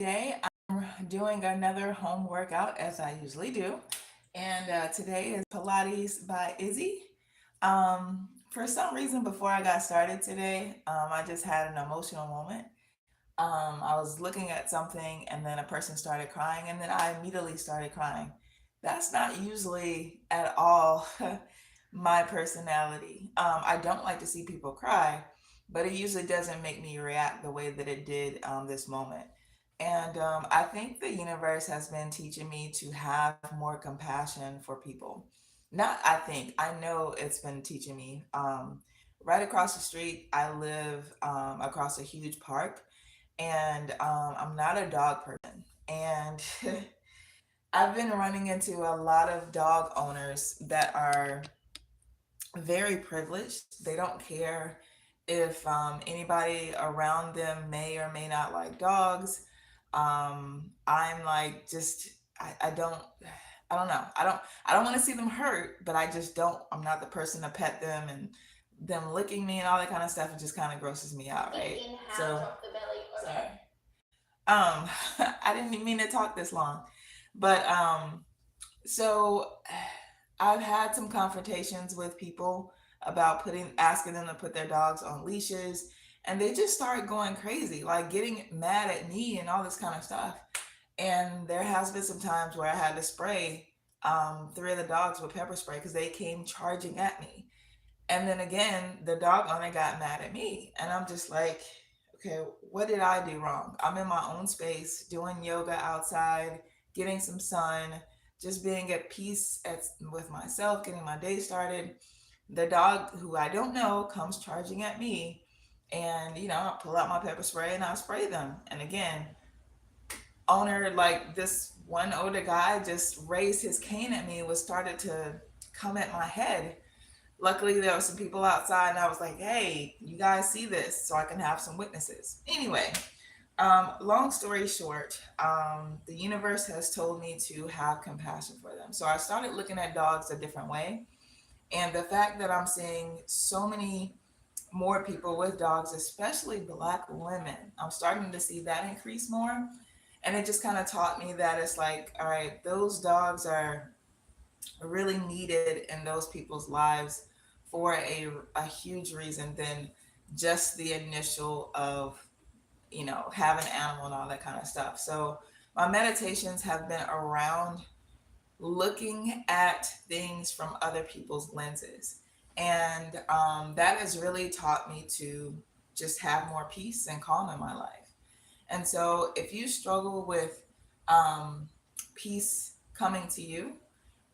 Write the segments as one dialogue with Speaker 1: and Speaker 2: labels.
Speaker 1: Today I'm doing another home workout as I usually do. And today is Pilates by Izzy. For some reason, before I got started today, I just had an emotional moment. I was looking at something and then a person started crying, and then I immediately started crying. That's not usually at all my personality. I don't like to see people cry, but it usually doesn't make me react the way that it did this moment. And I think the universe has been teaching me to have more compassion for people. Not, I think, I know it's been teaching me. Right across the street, I live across a huge park, and I'm not a dog person. And I've been running into a lot of dog owners that are very privileged. They don't care if anybody around them may or may not like dogs. I'm like just I don't know. I don't want to see them hurt, but I just don't. I'm not the person to pet them, and them licking me and all that kind of stuff. It just kind of grosses me out, right? So sorry. Um, I didn't mean to talk this long, but so I've had some confrontations with people about asking them to put their dogs on leashes, and they just started going crazy, like getting mad at me and all this kind of stuff. And there has been some times where I had to spray three of the dogs with pepper spray because they came charging at me. And then again, the dog owner got mad at me, and I'm just like, okay, what did I do wrong? I'm in my own space, doing yoga outside, getting some sun, just being at peace with myself, getting my day started. The dog, who I don't know, comes charging at me, and I pull out my pepper spray and I spray them. And again, owner, like this one older guy, just raised his cane at me, was started to come at my head. Luckily, there were some people outside, and I was like, hey, you guys see this so I can have some witnesses. Anyway, long story short, the universe has told me to have compassion for them. So I started looking at dogs a different way. And the fact that I'm seeing so many more people with dogs, especially Black women, I'm starting to see that increase more. And it just kind of taught me that it's like, all right, those dogs are really needed in those people's lives for a huge reason than just the initial of having an animal and all that kind of stuff. So my meditations have been around looking at things from other people's lenses, and that has really taught me to just have more peace and calm in my life. And so if you struggle with um, peace coming to you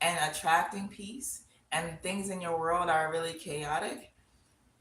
Speaker 1: and attracting peace, and things in your world are really chaotic,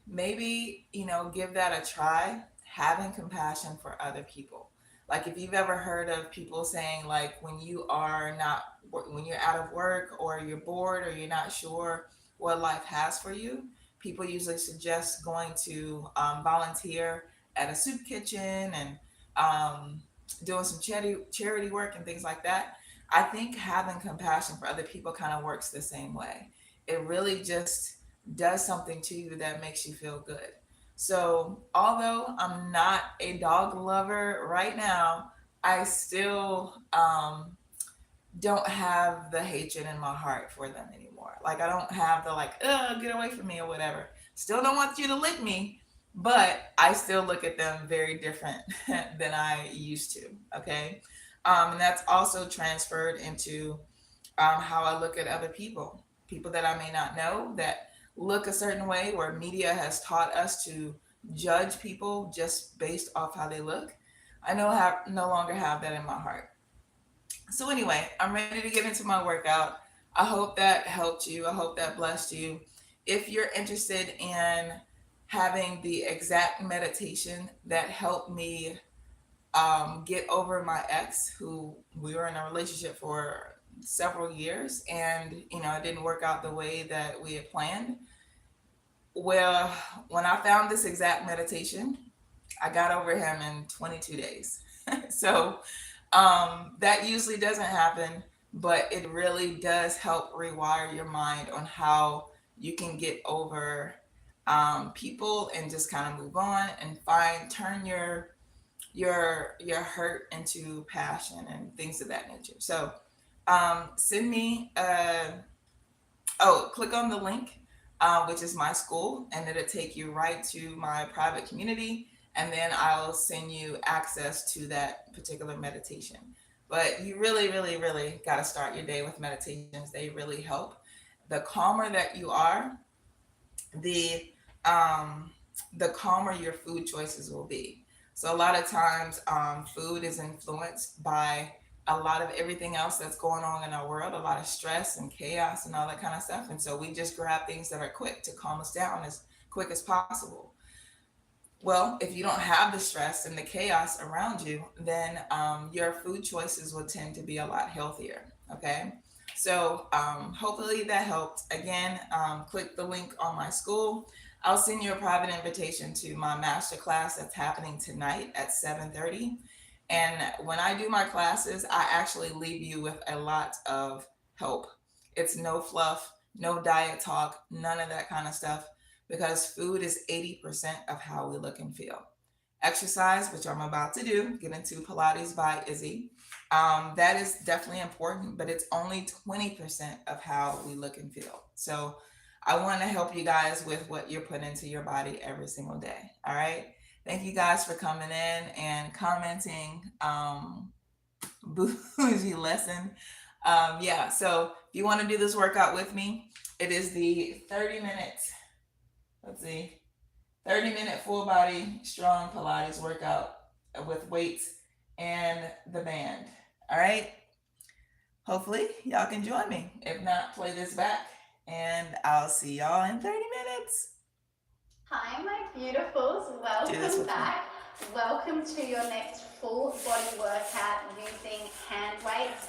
Speaker 1: maybe, give that a try, having compassion for other people. Like if you've ever heard of people saying, like, when you're out of work or you're bored or you're not sure what life has for you, people usually suggest going to volunteer at a soup kitchen and um, doing some charity work and things like that. I think having compassion for other people kind of works the same way. It really just does something to you that makes you feel good. So, although I'm not a dog lover right now, I still don't have the hatred in my heart for them anymore. Like, I don't have the, like, get away from me or whatever. Still don't want you to lick me, but I still look at them very different than I used to. Okay. And that's also transferred into how I look at other people, people that I may not know that look a certain way, where media has taught us to judge people just based off how they look. I no longer have that in my heart. So anyway, I'm ready to get into my workout. I hope that helped you. I hope that blessed you. If you're interested in having the exact meditation that helped me get over my ex, who we were in a relationship for several years, and it didn't work out the way that we had planned. Well, when I found this exact meditation, I got over him in 22 days. So that usually doesn't happen, but it really does help rewire your mind on how you can get over people and just kind of move on and turn your hurt into passion and things of that nature. So send me click on the link, which is my Skool, and it'll take you right to my private community, and then I'll send you access to that particular meditation. But you really, really, really got to start your day with meditations. They really help. The calmer that you are, the um, the calmer your food choices will be. So a lot of times, food is influenced by a lot of everything else that's going on in our world, a lot of stress and chaos and all that kind of stuff. And so we just grab things that are quick to calm us down as quick as possible. Well, if you don't have the stress and the chaos around you, then your food choices will tend to be a lot healthier. Okay. So hopefully that helped. Again, click the link on my Skool. I'll send you a private invitation to my master class that's happening tonight at 7:30. And when I do my classes, I actually leave you with a lot of help. It's no fluff, no diet talk, none of that kind of stuff, because food is 80% of how we look and feel. Exercise, which I'm about to do, get into Pilates by Izzy. That is definitely important, but it's only 20% of how we look and feel. So I want to help you guys with what you're putting into your body every single day. All right. Thank you guys for coming in and commenting. Bougie lesson. Yeah. So if you want to do this workout with me, it is the 30-minute, let's see, 30-minute full body strong Pilates workout with weights and the band. All right. Hopefully, y'all can join me. If not, play this back, and I'll see y'all in 30 minutes.
Speaker 2: Hi, my beautifuls. Welcome back. Welcome to your next full body workout using hand weights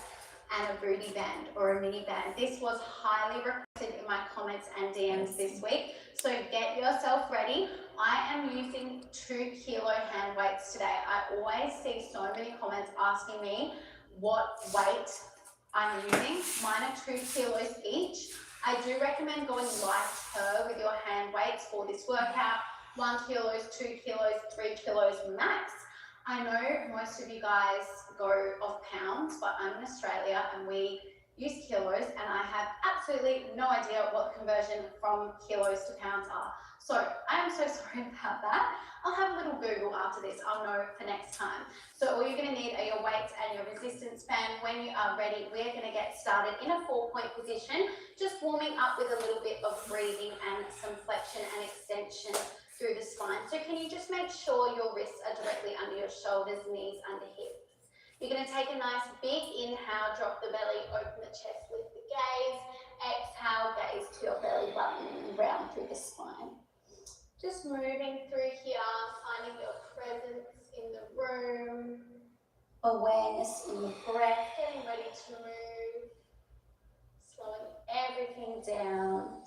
Speaker 2: and a booty band or a mini band. This was highly requested in my comments and DMs this week, so get yourself ready. I am using 2 kilo hand weights today. I always see so many comments asking me what weight I'm using. Mine are 2 kilos each. I do recommend going lighter with your hand weights for this workout. 1 kilos, 2 kilos, 3 kilos max. I know most of you guys go off pounds, but I'm in Australia and we use kilos, and I have absolutely no idea what the conversion from kilos to pounds are. So I am so sorry about that. I'll have a little Google after this. I'll know for next time. So all you're going to need are your weights and your resistance band. When you are ready, we're going to get started in a 4-point position, just warming up with a little bit of breathing and some flexion and extension through the spine. So can you just make sure your wrists are directly under your shoulders, knees under hips. You're going to take a nice big inhale, drop the belly, open the chest, lift the gaze. Exhale, gaze to your belly button, round through the spine. Just moving through here, finding your presence in the room, awareness in the breath, getting ready to move, slowing everything down.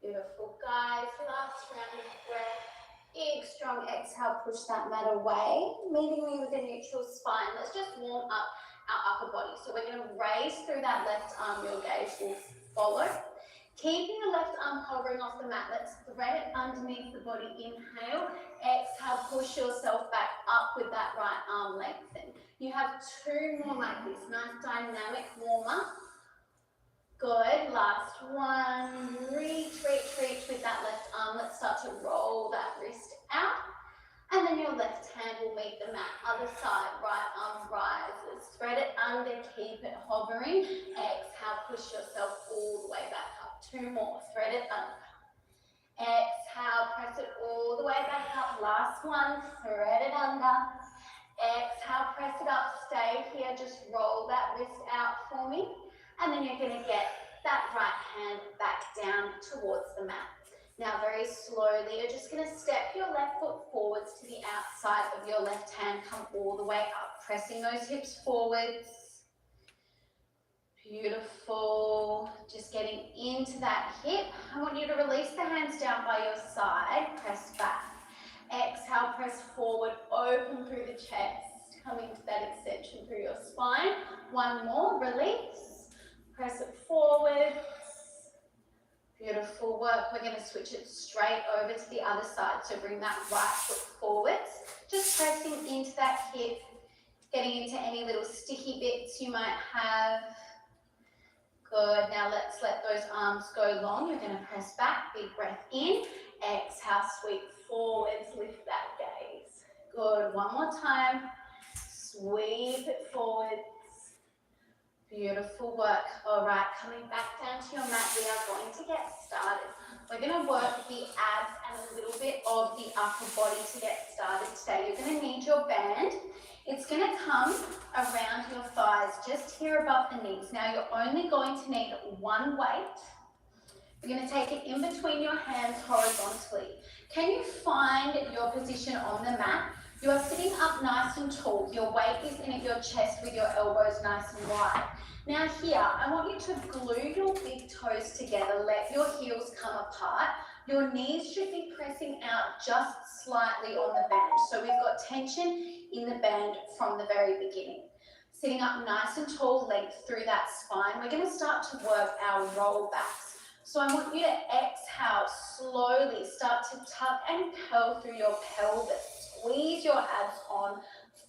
Speaker 2: Beautiful, guys. Last round of breath. Big, strong exhale, push that mat away, meeting me with a neutral spine. Let's just warm up our upper body. So we're going to raise through that left arm, your gaze will follow. Keeping the left arm hovering off the mat, let's thread it underneath the body. Inhale, exhale, push yourself back up with that right arm lengthen. You have 2 more like this, nice dynamic warm up. Good, last one, reach with that left arm. Let's start to roll that wrist out. And then your left hand will meet the mat. Other side, right arm rises. Thread it under, keep it hovering. Exhale, push yourself all the way back up. 2 more, thread it under. Exhale, press it all the way back up. Last one, thread it under. Exhale, press it up, stay here. Just roll that wrist out for me. And then you're going to get that right hand back down towards the mat. Now very slowly, you're just going to step your left foot forwards to the outside of your left hand. Come all the way up, pressing those hips forwards. Beautiful. Just getting into that hip. I want you to release the hands down by your side. Press back. Exhale, press forward, open through the chest. Coming to that extension through your spine. 1 more, release. Press it forward. Beautiful work. We're going to switch it straight over to the other side. So bring that right foot forwards. Just pressing into that hip, getting into any little sticky bits you might have. Good. Now let's let those arms go long. You're going to press back. Big breath in. Exhale, sweep forwards. Lift that gaze. Good. One more time. Sweep it forwards. Beautiful work. All right, coming back down to your mat, we are going to get started. We're going to work the abs and a little bit of the upper body to get started today. You're going to need your band. It's going to come around your thighs, just here above the knees. Now, you're only going to need one weight. You're going to take it in between your hands horizontally. Can you find your position on the mat? You are sitting up nice and tall. Your weight is in at your chest with your elbows nice and wide. Now here, I want you to glue your big toes together. Let your heels come apart. Your knees should be pressing out just slightly on the band. So we've got tension in the band from the very beginning. Sitting up nice and tall, length through that spine. We're going to start to work our roll backs. So I want you to exhale slowly. Start to tuck and curl through your pelvis. Squeeze your abs on.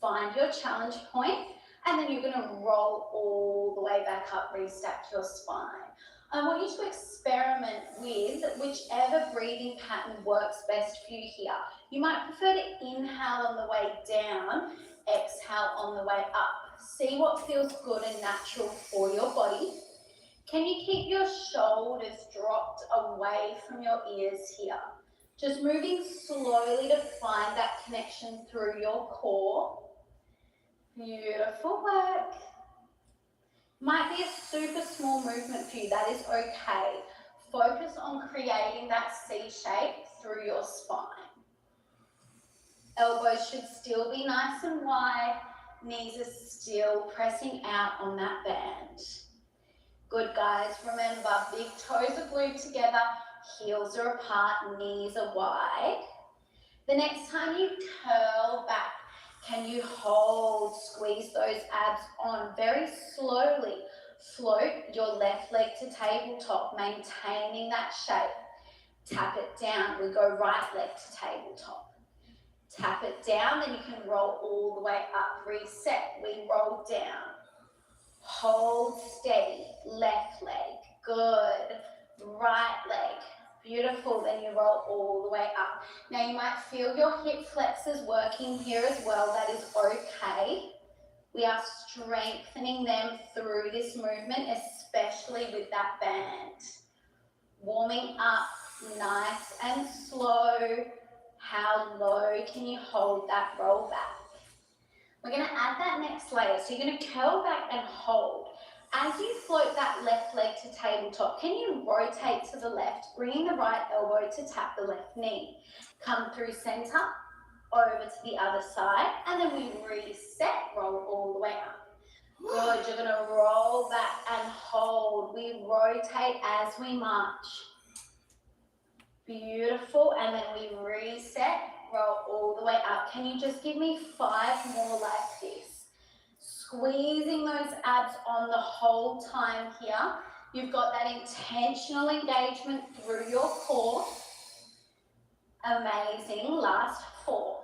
Speaker 2: Find your challenge point. And then you're going to roll all the way back up, restack your spine. I want you to experiment with whichever breathing pattern works best for you here. You might prefer to inhale on the way down, exhale on the way up. See what feels good and natural for your body. Can you keep your shoulders dropped away from your ears here? Just moving slowly to find that connection through your core. Beautiful work. Might be a super small movement for you, that is okay. Focus on creating that C shape through your spine. Elbows should still be nice and wide. Knees are still pressing out on that band. Good, guys. Remember, big toes are glued together, heels are apart, knees are wide. The next time you curl back, can you hold, squeeze those abs on very slowly. Float your left leg to tabletop, maintaining that shape. Tap it down. We go right leg to tabletop. Tap it down, then you can roll all the way up. Reset. We roll down. Hold steady. Left leg. Good. Right leg. Beautiful, then you roll all the way up. Now you might feel your hip flexors working here as well. That is okay. We are strengthening them through this movement, especially with that band. Warming up nice and slow. How low can you hold that roll back? We're going to add that next layer. So you're going to curl back and hold. As you float that left leg to tabletop, can you rotate to the left, bringing the right elbow to tap the left knee? Come through center, over to the other side, and then we reset, roll all the way up. Good, you're going to roll back and hold. We rotate as we march. Beautiful, and then we reset, roll all the way up. Can you just give me 5 more like this? Squeezing those abs on the whole time here. You've got that intentional engagement through your core. Amazing. Last 4.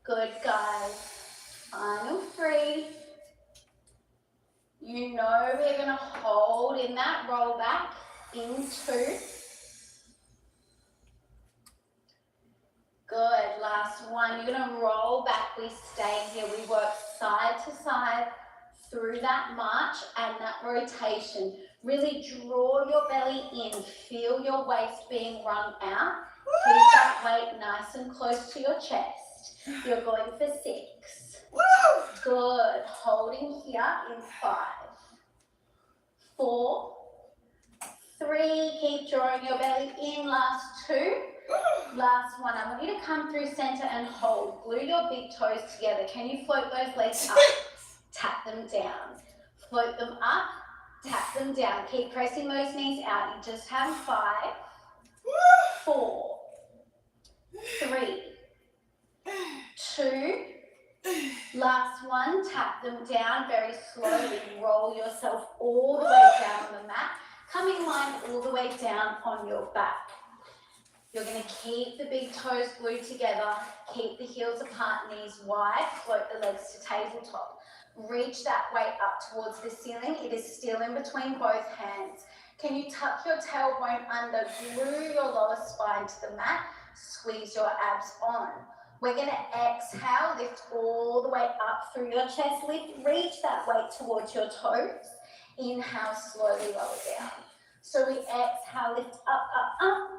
Speaker 2: Good, guys. Final 3. You know we're going to hold in that roll back in 2. Good, last 1. You're going to roll back. We stay here. We work side to side through that march and that rotation. Really draw your belly in. Feel your waist being wrung out. Keep that weight nice and close to your chest. You're going for 6. Good. Holding here in 5, 4, 3. Keep drawing your belly in. Last 2. Last 1. I want you to come through center and hold. Glue your big toes together. Can you float those legs up? Tap them down. Float them up. Tap them down. Keep pressing those knees out. You just have 5, 4, 3, 2. Last 1. Tap them down very slowly. Roll yourself all the way down on the mat. Coming line all the way down on your back. You're going to keep the big toes glued together, keep the heels apart, knees wide, float the legs to tabletop. Reach that weight up towards the ceiling. It is still in between both hands. Can you tuck your tailbone under, glue your lower spine to the mat, squeeze your abs on. We're going to exhale, lift all the way up through your chest, lift, reach that weight towards your toes. Inhale, slowly lower down. So we exhale, lift up, up, up.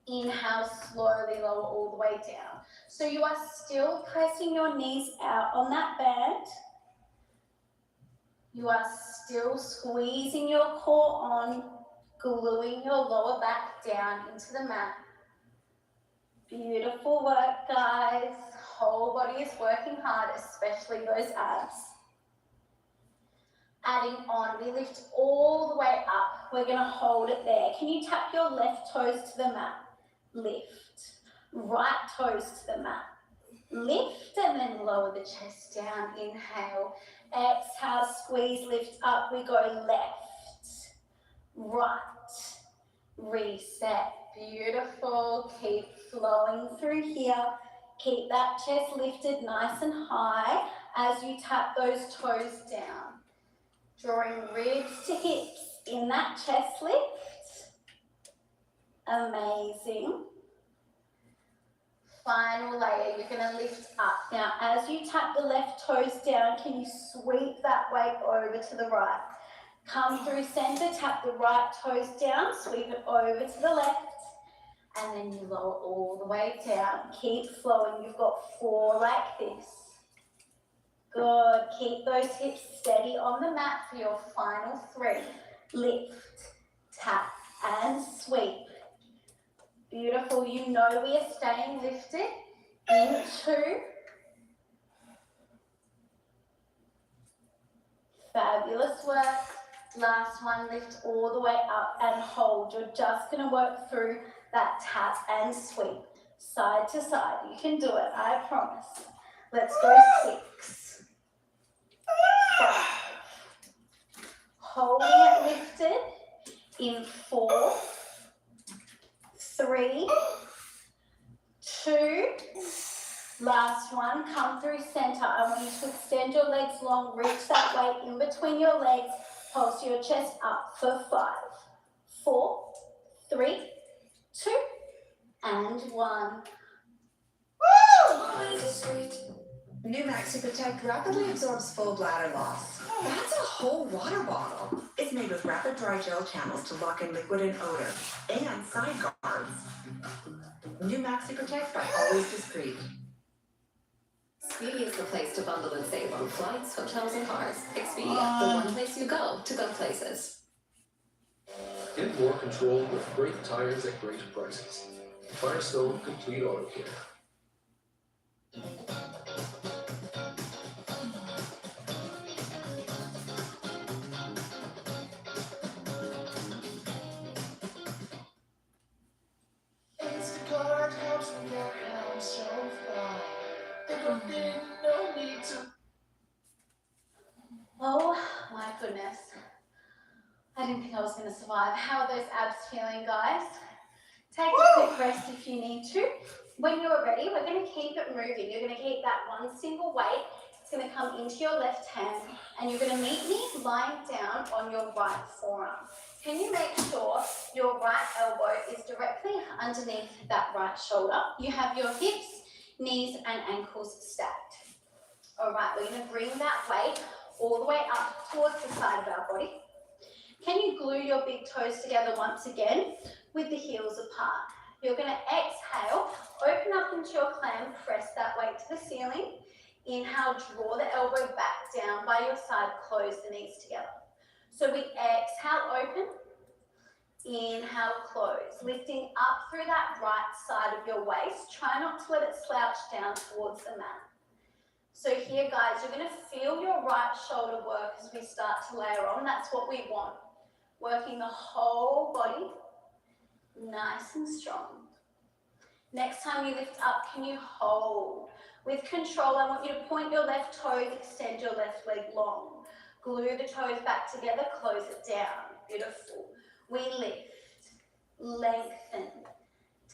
Speaker 2: Inhale, slowly lower all the way down. So you are still pressing your knees out on that band. You are still squeezing your core on, gluing your lower back down into the mat. Beautiful work, guys. Whole body is working hard, especially those abs. Adding on, we lift all the way up. We're going to hold it there. Can you tap your left toes to the mat? Lift. Right toes to the mat. Lift and then lower the chest down. Inhale. Exhale, squeeze, lift up. We go left, right, reset. Beautiful. Keep flowing through here. Keep that chest lifted nice and high as you tap those toes down. Drawing ribs to hips in that chest lift. Amazing. Final layer, you're going to lift up. Now, as you tap the left toes down, can you sweep that weight over to the right? Come through center, tap the right toes down, sweep it over to the left, and then you lower all the way down. Keep flowing. You've got 4 like this. Good. Keep those hips steady on the mat for your final 3. Lift, tap, and sweep. Beautiful. You know we are staying lifted. Into. Fabulous work. Last one, lift all the way up and hold. You're just going to work through that tap and sweep. Side to side. You can do it, I promise. Let's go 6. 5. Holding it lifted in 4, 3, 2, last one. Come through center. I want you to extend your legs long, reach that weight in between your legs, pulse your chest up for 5, 4, 3, 2, and 1.
Speaker 3: New Maxi Protect rapidly absorbs full bladder loss. That's a whole water bottle. It's made with rapid dry gel channels to lock in liquid and odor, and side guards. New Maxi Protect by Always Discreet.
Speaker 4: Expedia is the place to bundle and save on flights, hotels, and cars. Expedia, the one place you go to go places.
Speaker 5: Get more control with great tires at great prices. Firestone Complete Auto Care. Instacart helps me get home so far. No need to.
Speaker 2: Oh my goodness. I didn't think I was going to survive. How are those abs feeling, guys? Take a quick rest if you need to. When you're ready, we're going to keep it moving. You're going to keep that one single weight. It's going to come into your left hand, and you're going to meet me lying down on your right forearm. Can you make sure your right elbow is directly underneath that right shoulder? You have your hips, knees, and ankles stacked. All right, we're going to bring that weight all the way up towards the side of our body. Can you glue your big toes together once again with the heels apart? You're going to exhale, open up into your clam, press that weight to the ceiling. Inhale, draw the elbow back down by your side, close the knees together. So we exhale, open. Inhale, close. Lifting up through that right side of your waist. Try not to let it slouch down towards the mat. So here, guys, you're going to feel your right shoulder work as we start to layer on. That's what we want. Working the whole body, nice and strong. Next time you lift up, can you hold? With control, I want you to point your left toes, extend your left leg long. Glue the toes back together, close it down. Beautiful. We lift, lengthen,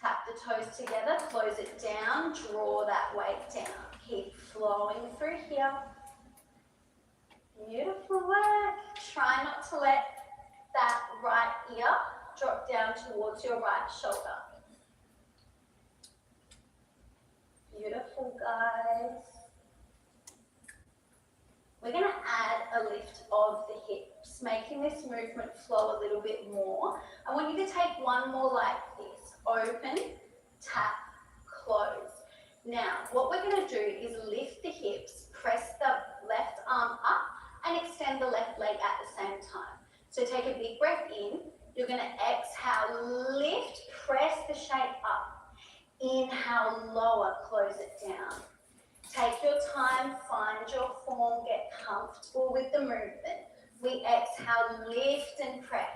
Speaker 2: Tap the toes together, close it down, draw that weight down. Keep flowing through here. Beautiful work. Try not to let that right ear drop down towards your right shoulder. Beautiful, guys. We're going to add a lift of the hips, making this movement flow a little bit more. I want you to take one more like this. Open, tap, close. Now, what we're going to do is lift the hips, press the left arm up, and extend the left leg at the same time. So take a big breath in. You're going to exhale, lift, press the shape up. Inhale, lower, close it down. Take your time, find your form, get comfortable with the movement. We exhale, lift and press.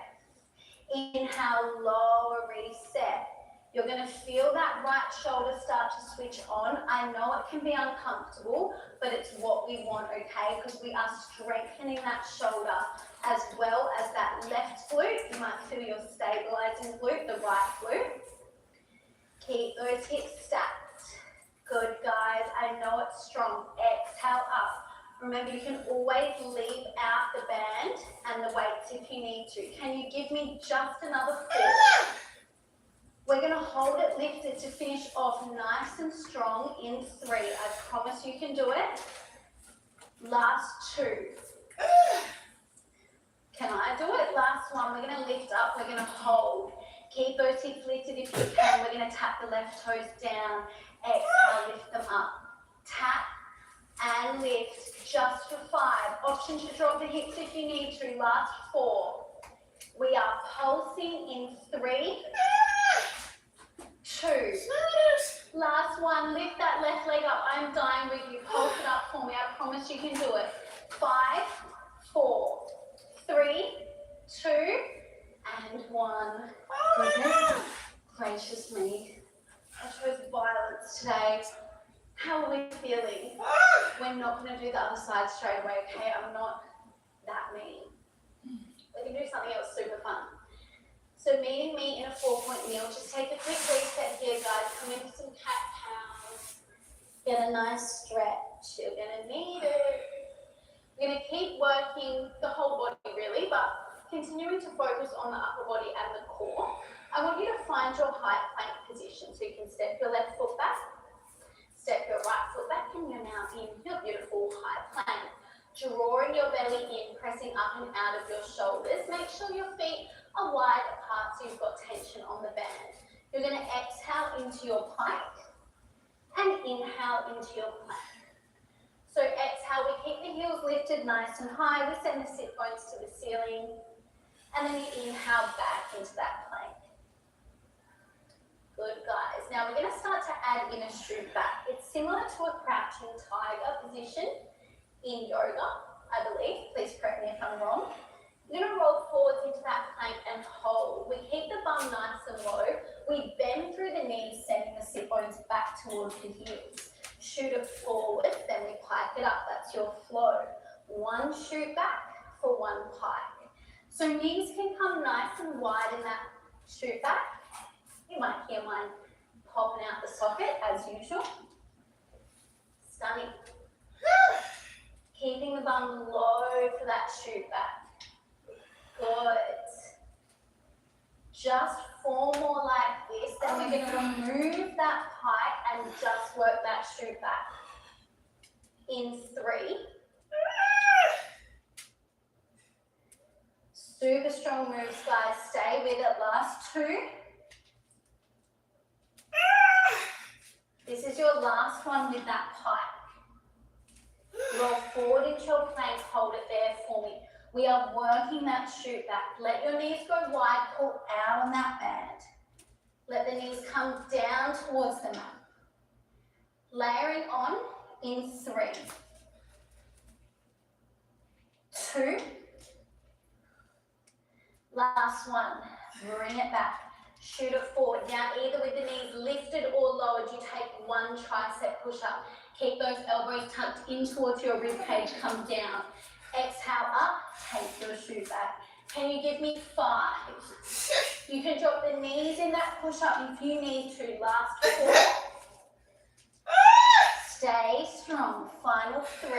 Speaker 2: Inhale, lower, reset. You're going to feel that right shoulder start to switch on. I know it can be uncomfortable, but it's what we want, okay? Because we are strengthening that shoulder as well as that left glute. You might feel your stabilizing glute, the right glute. Keep those hips stacked. Good, guys. I know it's strong. Exhale up. Remember, you can always leave out the band and the weights if you need to. Can you give me just another 4? We're going to hold it lifted to finish off nice and strong in 3. I promise you can do it. Last 2. Can I do it? Last one. We're going to lift up. We're going to hold. Keep those hips lifted if you can. We're going to tap the left toes down. Exhale, lift them up. Tap and lift just for 5. Option to drop the hips if you need to. Last 4. We are pulsing in 3, 2. Last one. Lift that left leg up. I'm dying with you. Pulse it up for me. I promise you can do it. 5, 4, 3, 2, and 1. Goodness gracious me. I chose violence today. How are we feeling? We're not going to do the other side straight away, okay? I'm not that mean. We can do something else super fun. So meeting me in a 4-point kneel. Just take a quick reset here, guys. Come into some cat-cows. Get a nice stretch. You're going to need it. We're going to keep working the whole body, really, but continuing to focus on the upper body and the core. I want you to find your high plank position. So you can step your left foot back, step your right foot back, and you're now in your beautiful high plank. Drawing your belly in, pressing up and out of your shoulders. Make sure your feet are wide apart so you've got tension on the band. You're going to exhale into your plank and inhale into your plank. So exhale, we keep the heels lifted nice and high. We send the sit bones to the ceiling. And then you inhale back into that plank. Good, guys. Now we're going to start to add in a shoot back. It's similar to a crouching tiger position in yoga, I believe. Please correct me if I'm wrong. You're going to roll forwards into that plank and hold. We keep the bum nice and low. We bend through the knees, sending the sit bones back towards the heels. Shoot it forward, then we pike it up. That's your flow. 1 shoot back for 1 pike. So knees can come nice and wide in that shoot back. You might hear mine popping out the socket as usual. Stunning. Keeping the bum low for that shoot back. Good. Just 4 more like this. Then we're going to remove that pike and just work that shoot back. In 3. Super strong moves, guys. Stay with it. Last 2. This is your last one with that pike. Roll forward into your plank. Hold it there for me. We are working that shoot back. Let your knees go wide. Pull out on that band. Let the knees come down towards the mat. Layering on in 3. 2. Last one. Bring it back. Shoot it forward. Now either with the knees lifted or lowered, you take 1 tricep push-up. Keep those elbows tucked in towards your rib cage. Come down. Exhale up. Take your shoot back. Can you give me 5? You can drop the knees in that push-up if you need to. Last 4. Stay strong. Final 3.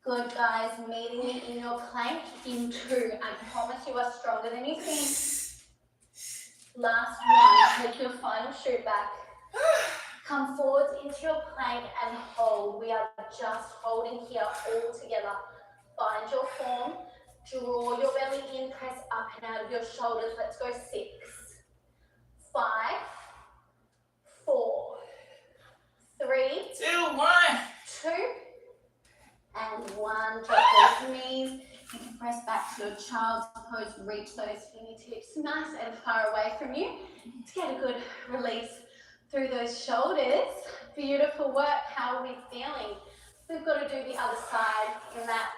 Speaker 2: Good, guys. Meeting me in your plank in 2. I promise you are stronger than you think. Last 1. Take your final shoot back. Come forwards into your plank and hold. We are just holding here all together. Find your form. Draw your belly in. Press up and out of your shoulders. Let's go 6, 5, 4, 3,
Speaker 1: 2, 1.
Speaker 2: 2, and 1. Drop those knees. You can press back to your child's pose. Reach those fingertips nice and far away from you to get a good release through those shoulders. Beautiful work. How are we feeling? We've got to do the other side in that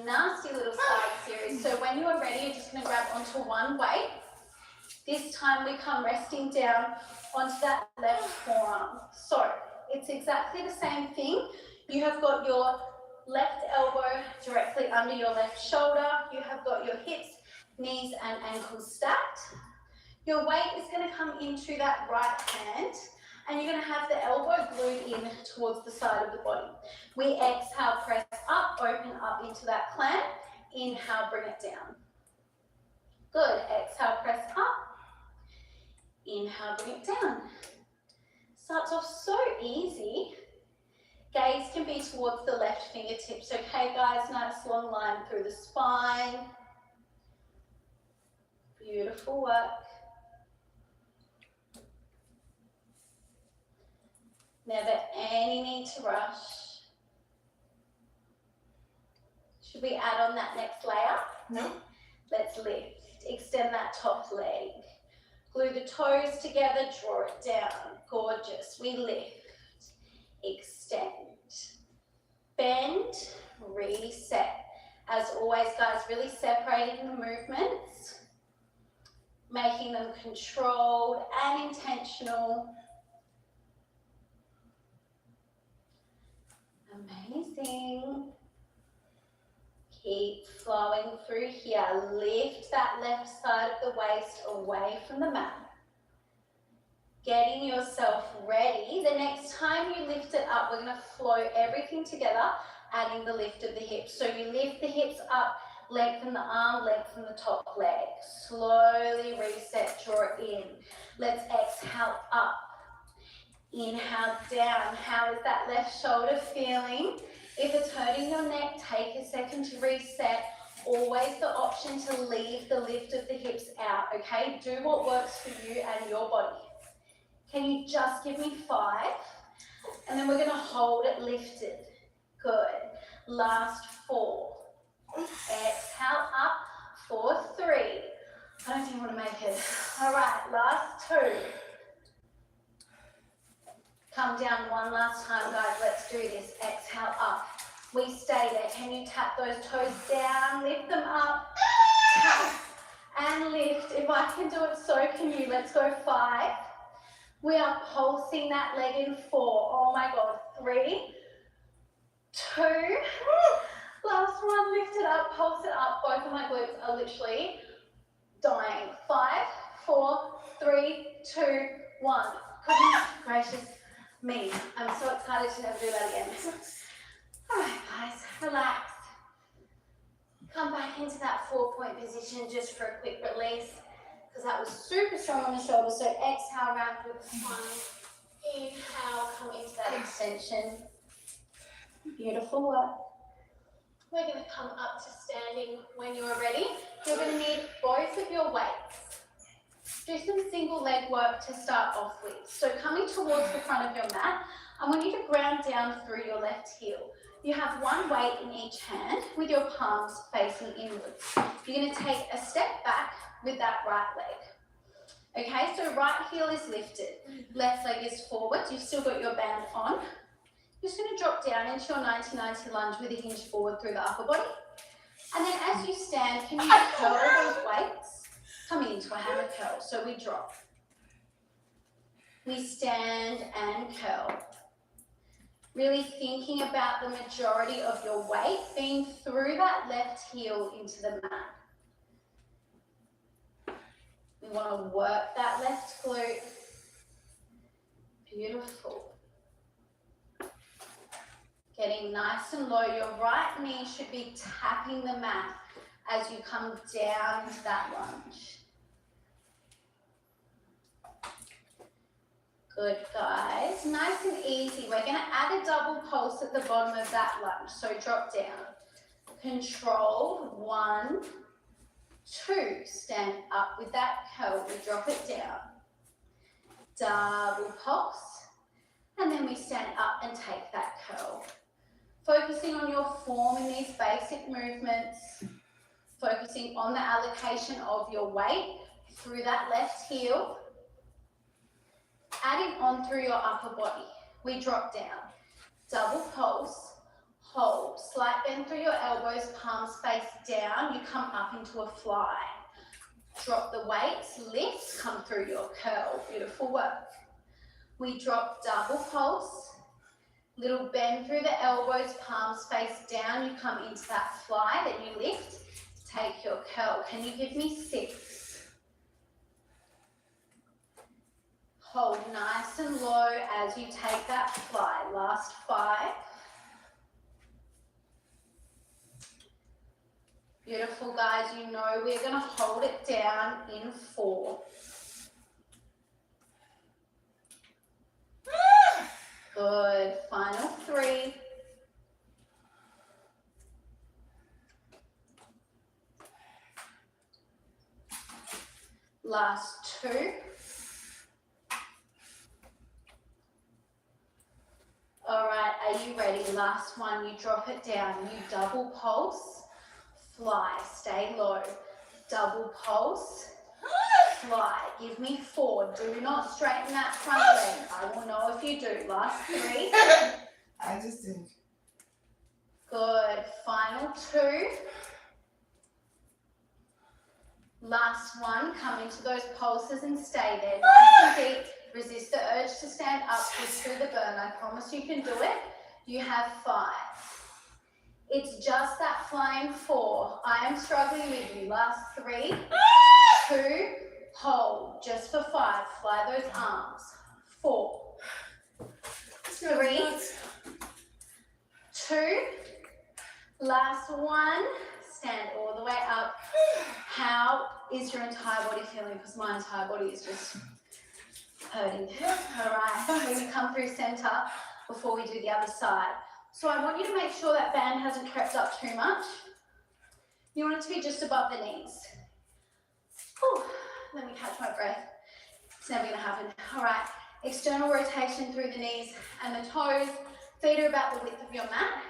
Speaker 2: nasty little side series. So when you are ready, you're just going to grab onto one weight. This time we come resting down onto that left forearm. So it's exactly the same thing. You have got your left elbow directly under your left shoulder. You have got your hips, knees and ankles stacked. Your weight is going to come into that right hand and you're going to have the elbow glued in towards the side of the body. We exhale, press up, open up into that clamp. Inhale, bring it down. Good. Exhale, press up. Inhale, bring it down. Starts off so easy. Gaze can be towards the left fingertips. Okay, guys, nice long line through the spine. Beautiful work. Never any need to rush. Should we add on that next layer?
Speaker 1: No.
Speaker 2: Let's lift. Extend that top leg. Glue the toes together, draw it down. Gorgeous. We lift. Extend. Bend. Reset. As always, guys, really separating the movements. Making them controlled and intentional. Amazing. Keep flowing through here. Lift that left side of the waist away from the mat. Getting yourself ready. The next time you lift it up, we're going to flow everything together, adding the lift of the hips. So you lift the hips up, lengthen the arm, lengthen the top leg. Slowly reset, draw it in. Let's exhale up. Inhale down. How is that left shoulder feeling? If it's hurting your neck, take a second to reset. Always the option to leave the lift of the hips out, okay? Do what works for you and your body. Can you just give me 5? And then we're going to hold it lifted. Good. Last 4. Exhale up for 3. I don't think I want to make it. All right, last 2. Come down one last time, guys. Let's do this. Exhale up. We stay there. Can you tap those toes down? Lift them up. Tap and lift. If I can do it, so can you. Let's go 5. We are pulsing that leg in 4. Oh my God. 3, 2. Last one. Lift it up. Pulse it up. Both of my glutes are literally dying. 5, 4, 3, 2, 1. Goodness gracious me. I'm so excited to never do that again. All right, guys, relax. Come back into that 4-point position just for a quick release because that was super strong on the shoulders. So exhale, round through the spine. Inhale, come into that extension. Beautiful work. We're going to come up to standing when you're ready. You're going to need both of your weights. Do some single leg work to start off with. So coming towards the front of your mat, I want you to ground down through your left heel. You have one weight in each hand with your palms facing inwards. You're going to take a step back with that right leg. Okay, so right heel is lifted, left leg is forward. You've still got your band on. You're just going to drop down into your 90-90 lunge with a hinge forward through the upper body. And then as you stand, can you curl those weights? Coming into a hammer curl. So we drop. We stand and curl. Really thinking about the majority of your weight being through that left heel into the mat. We want to work that left glute. Beautiful. Getting nice and low. Your right knee should be tapping the mat as you come down into that lunge. Good, guys. Nice and easy. We're going to add a double pulse at the bottom of that lunge. So drop down. Control. 1, 2. Stand up with that curl. We drop it down. Double pulse. And then we stand up and take that curl. Focusing on your form in these basic movements. Focusing on the allocation of your weight through that left heel. Adding on through your upper body. We drop down. Double pulse. Hold. Slight bend through your elbows, palms face down. You come up into a fly. Drop the weights, lift, come through your curl. Beautiful work. We drop double pulse. Little bend through the elbows, palms face down. You come into that fly that you lift. Take your curl. Can you give me 6? Hold nice and low as you take that fly. Last 5. Beautiful, guys. You know we're going to hold it down in 4. Good. Final 3. Last 2. All right, are you ready? Last one, you drop it down. You double pulse, fly, stay low. Double pulse, fly. Give me 4. Do not straighten that front leg. I will know if you do. Last 3.
Speaker 1: I just did.
Speaker 2: Good. Final 2. Last one. Come into those pulses and stay there. Nice and deep. Resist the urge to stand up. Push through the burn. I promise you can do it. You have 5. It's just that flying 4. I am struggling with you. Last 3, 2, hold. Just for 5. Fly those arms. 4, 3, 2. Last one. Stand all the way up. How is your entire body feeling? Because my entire body is just hurting. All right. We're going to come through center before we do the other side. So I want you to make sure that band hasn't crept up too much. You want it to be just above the knees. Whew. Let me catch my breath. It's never going to happen. All right. External rotation through the knees and the toes. Feet are about the width of your mat.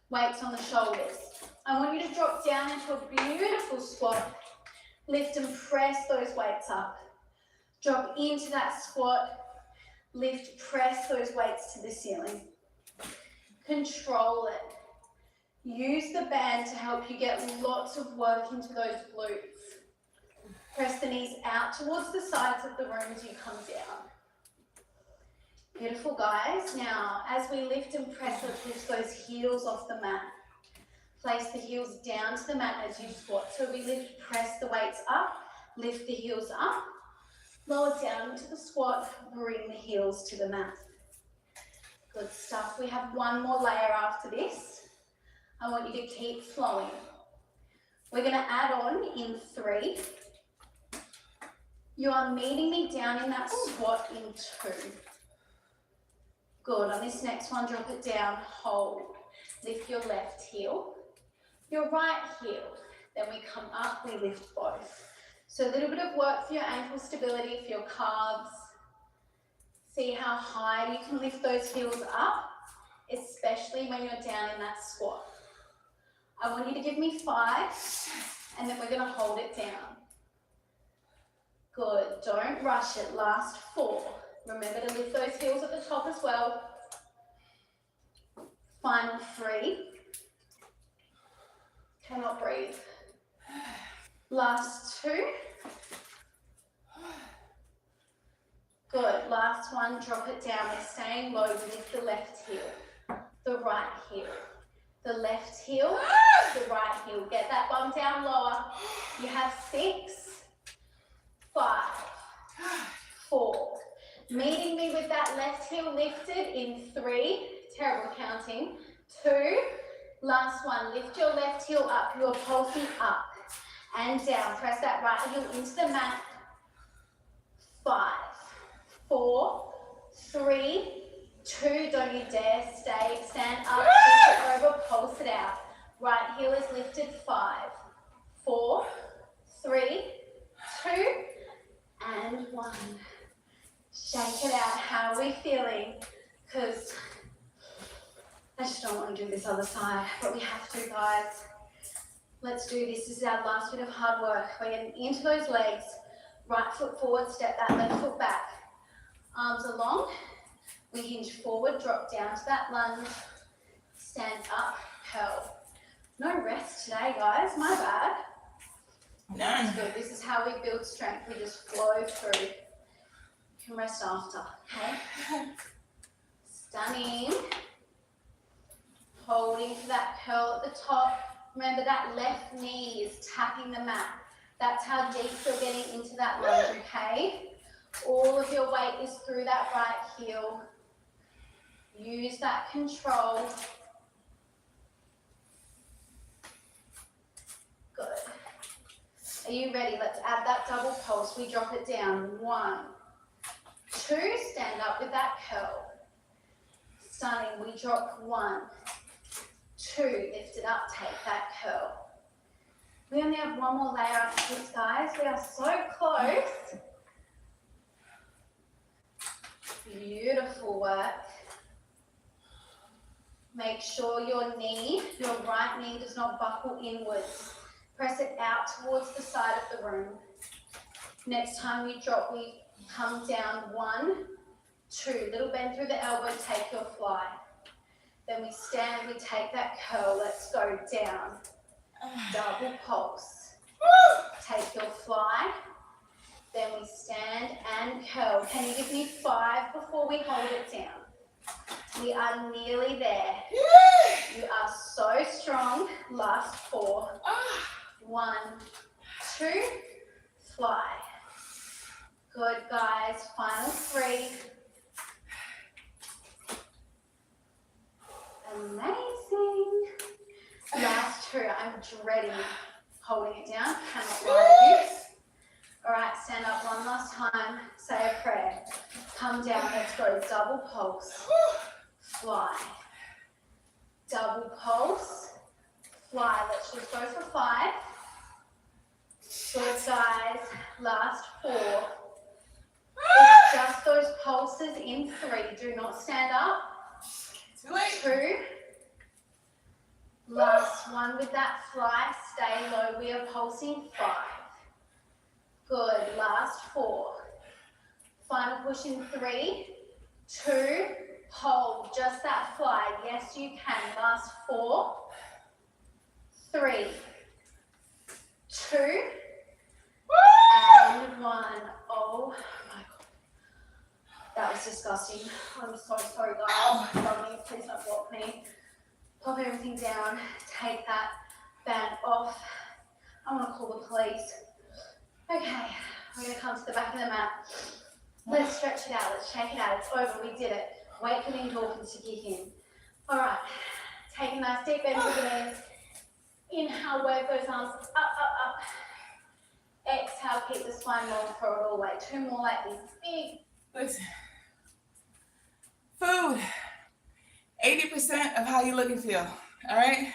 Speaker 2: Weights on the shoulders. I want you to drop down into a beautiful squat. Lift and press those weights up. Drop into that squat. Lift, press those weights to the ceiling. Control it. Use the band to help you get lots of work into those glutes. Press the knees out towards the sides of the room as you come down. Beautiful, guys. Now, as we lift and press, let's lift those heels off the mat. Place the heels down to the mat as you squat. So we lift, press the weights up, lift the heels up, lower down into the squat, bring the heels to the mat. Good stuff. We have one more layer after this. I want you to keep flowing. We're going to add on in 3. You are meeting me down in that squat in 2. Good. On this next one, drop it down, hold. Lift your left heel, your right heel. Then we come up, we lift both. So a little bit of work for your ankle stability, for your calves. See how high you can lift those heels up, especially when you're down in that squat. I want you to give me 5, and then we're going to hold it down. Good. Don't rush it. Last 4. Remember to lift those heels at the top as well. Final 3. Cannot breathe. Last 2. Good. Last one, drop it down. We're staying low. Lift the left heel, the right heel, the left heel, the right heel. Get that bum down lower. You have 6, 5, 4. Meeting me with that left heel lifted in 3. Terrible counting. 2. Last one. Lift your left heel up. You're pulsing up and down. Press that right heel into the mat. 5, 4, 3, 2. Don't you dare stand up. Push it over. Pulse it out. Right heel is lifted. 5, 4, 3, 2, and 1. Shake it out. How are we feeling? Because I just don't want to do this other side, but we have to, guys. Let's do this. This is our last bit of hard work. We're getting into those legs. Right foot forward, step that left foot back. Arms along. We hinge forward, drop down to that lunge. Stand up, curl. No rest today, guys. My bad.
Speaker 1: None.
Speaker 2: Good. This is how we build strength. We just flow through. You can rest after, okay? Stunning. Holding to that curl at the top. Remember that left knee is tapping the mat. That's how deep you're getting into that lunge, okay? All of your weight is through that right heel. Use that control. Good. Are you ready? Let's add that double pulse. We drop it down. 1, 2, stand up with that curl. Stunning. We drop 1, 2, lift it up, take that curl. We only have one more layer after this, guys. We are so close. Beautiful work. Make sure your right knee does not buckle inwards. Press it out towards the side of the room. Next time we drop, we come down. 1, 2, little bend through the elbow, take your fly. Then we stand, we take that curl, let's go down. Double pulse. Take your fly. Then we stand and curl. Can you give me 5 before we hold it down? We are nearly there. You are so strong. Last 4. 1, 2, fly. Good, guys. Final 3. Amazing. Last 2. I'm dreading holding it down. Cannot lie to you. All right, stand up one last time. Say a prayer. Come down. Let's go. Double pulse. Fly. Double pulse. Fly. Let's just go for 5. Good, guys. Last 4. It's just those pulses in 3. Do not stand up. 2. Last one with that fly. Stay low. We are pulsing 5. Good. Last 4. Final push in 3, 2. Hold. Just that fly. Yes, you can. Last 4, 3, 2, and 1. Oh my God. That was disgusting. I'm so sorry, guys. Somebody, please don't block me. Pop everything down. Take that band off. I want to call the police. Okay, we're going to come to the back of the mat. Let's stretch it out. Let's shake it out. It's over. We did it. Wait for the endorphins to kick in. All right. Take a nice deep bend with the knees. Inhale, work those arms up, up, up. Exhale, keep the spine long, throw it all the way. 2 more like this. Big.
Speaker 1: Listen. Food. 80% of how you look and feel. All right?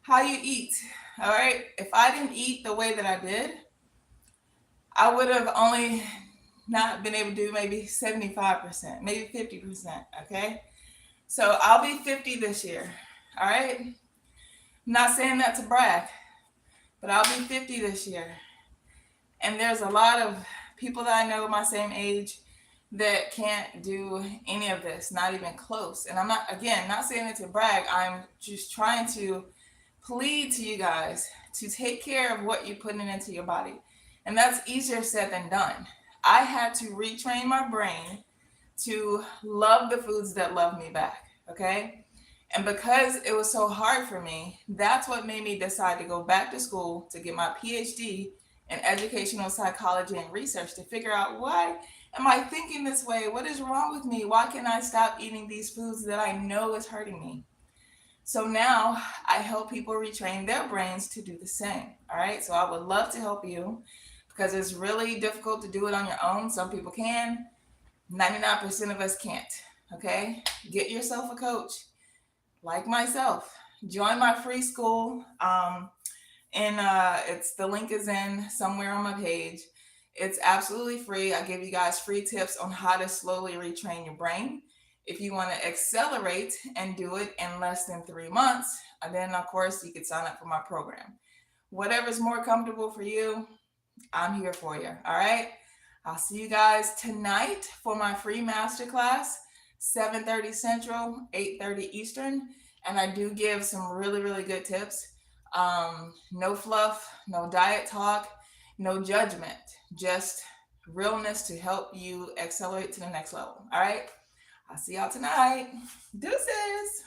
Speaker 1: How you eat. All right? If I didn't eat the way that I did, I would have only not been able to do maybe 75%, maybe 50%, okay? So I'll be 50 this year, all right? I'm not saying that to brag, but I'll be 50 this year. And there's a lot of people that I know my same age that can't do any of this, not even close. And I'm not, again, not saying it to brag. I'm just trying to plead to you guys to take care of what you're putting into your body. And that's easier said than done. I had to retrain my brain to love the foods that love me back. Okay. And because it was so hard for me, that's what made me decide to go back to school to get my PhD in educational psychology and research to figure out why am I thinking this way? What is wrong with me? Why can I stop eating these foods that I know is hurting me? So now I help people retrain their brains to do the same. All right. So I would love to help you because it's really difficult to do it on your own. Some people can, 99% of us can't. Okay. Get yourself a coach like myself. Join my free school. And it's the link is in somewhere on my page. It's absolutely free. I give you guys free tips on how to slowly retrain your brain. If you want to accelerate and do it in less than 3 months, and then of course you can sign up for my program. Whatever's more comfortable for you, I'm here for you. All right. I'll see you guys tonight for my free masterclass, 7:30 Central, 8:30 Eastern. And I do give some really, really good tips. No fluff, no diet talk, no judgment, just realness to help you accelerate to the next level. All right. I'll see y'all tonight. Deuces.